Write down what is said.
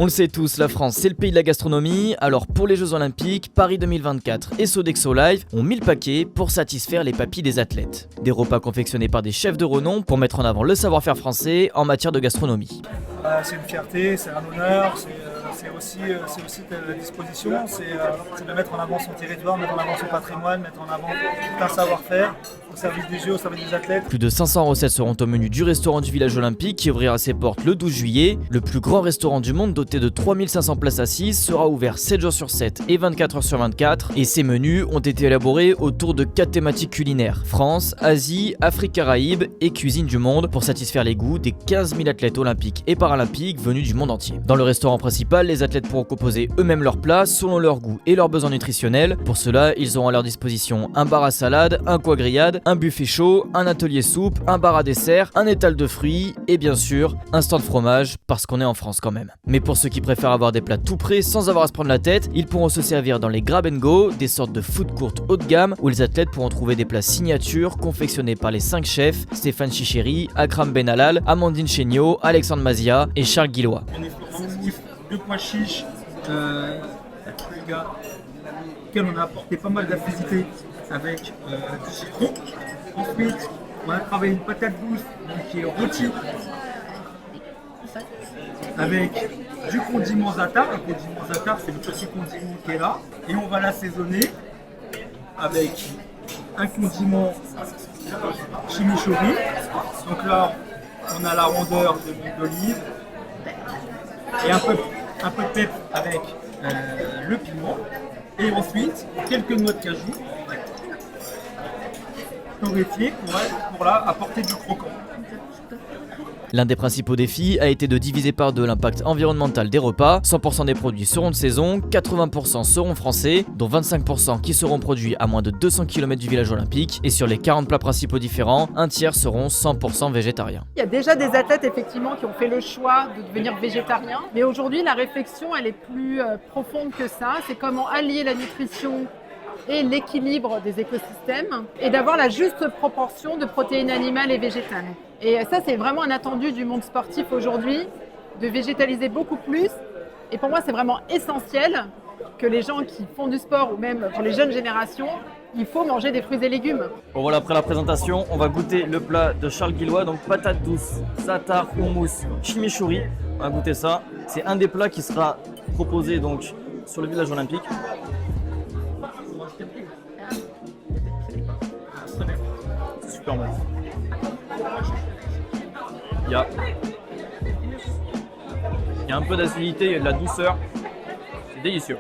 On le sait tous, la France c'est le pays de la gastronomie, alors pour les Jeux Olympiques, Paris 2024 et Sodexo Live ont mis le paquet pour satisfaire les papilles des athlètes. Des repas confectionnés par des chefs de renom pour mettre en avant le savoir-faire français en matière de gastronomie. C'est une fierté, c'est un honneur, c'est aussi la disposition, c'est de mettre en avant son territoire, mettre en avant son patrimoine, mettre en avant tout un savoir-faire au service des Jeux, au service des athlètes. Plus de 500 recettes seront au menu du restaurant du village olympique qui ouvrira ses portes le 12 juillet. Le plus grand restaurant du monde doté de 3500 places assises sera ouvert 7 jours sur 7 et 24 heures sur 24 et ses menus ont été élaborés autour de 4 thématiques culinaires: France, Asie, Afrique, Caraïbes et cuisine du monde pour satisfaire les goûts des 15 000 athlètes olympiques et paralympiques venus du monde entier. Dans le restaurant principal, les athlètes pourront composer eux-mêmes leurs plats selon leur goût et leurs besoins nutritionnels. Pour cela, ils auront à leur disposition un bar à salade, un quad-grillade, un buffet chaud, un atelier soupe, un bar à dessert, un étal de fruits et bien sûr un stand fromage parce qu'on est en France quand même. Mais pour ceux qui préfèrent avoir des plats tout prêts sans avoir à se prendre la tête, ils pourront se servir dans les grab and go, des sortes de food court haut de gamme où les athlètes pourront trouver des plats signature confectionnés par les 5 chefs Stéphane Chicheri, Akram Benalal, Amandine Chéniaud, Alexandre Mazia et Charles Guillois. On est sur 2 pois chiches, les gars, auxquels on a apporté pas mal d'acidité avec du citron. Ensuite, on a travaillé une patate douce qui est rôtie avec du condiment zatar. Le condiment zatar, c'est le petit condiment qui est là. Et on va l'assaisonner avec un condiment chimichurri. Donc là, on a la rondeur de l'huile d'olive et un peu de pep avec le piment. Et ensuite, quelques noix de cajou torréfiées pour là apporter du croquant. L'un des principaux défis a été de diviser par 2 l'impact environnemental des repas. 100% des produits seront de saison, 80% seront français, dont 25% qui seront produits à moins de 200 km du village olympique. Et sur les 40 plats principaux différents, un tiers seront 100% végétariens. Il y a déjà des athlètes effectivement qui ont fait le choix de devenir végétariens. Mais aujourd'hui, la réflexion, elle est plus profonde que ça. C'est comment allier la nutrition et l'équilibre des écosystèmes et d'avoir la juste proportion de protéines animales et végétales. Et ça, c'est vraiment un attendu du monde sportif aujourd'hui, de végétaliser beaucoup plus. Et pour moi, c'est vraiment essentiel que les gens qui font du sport ou même pour les jeunes générations, il faut manger des fruits et légumes. Bon voilà, après la présentation, on va goûter le plat de Charles Guillois, donc patate douce, zatar, houmous, chimichurri. On va goûter ça. C'est un des plats qui sera proposé donc sur le village olympique. C'est super bon. Il y a un peu d'acidité, il y a de la douceur. C'est délicieux.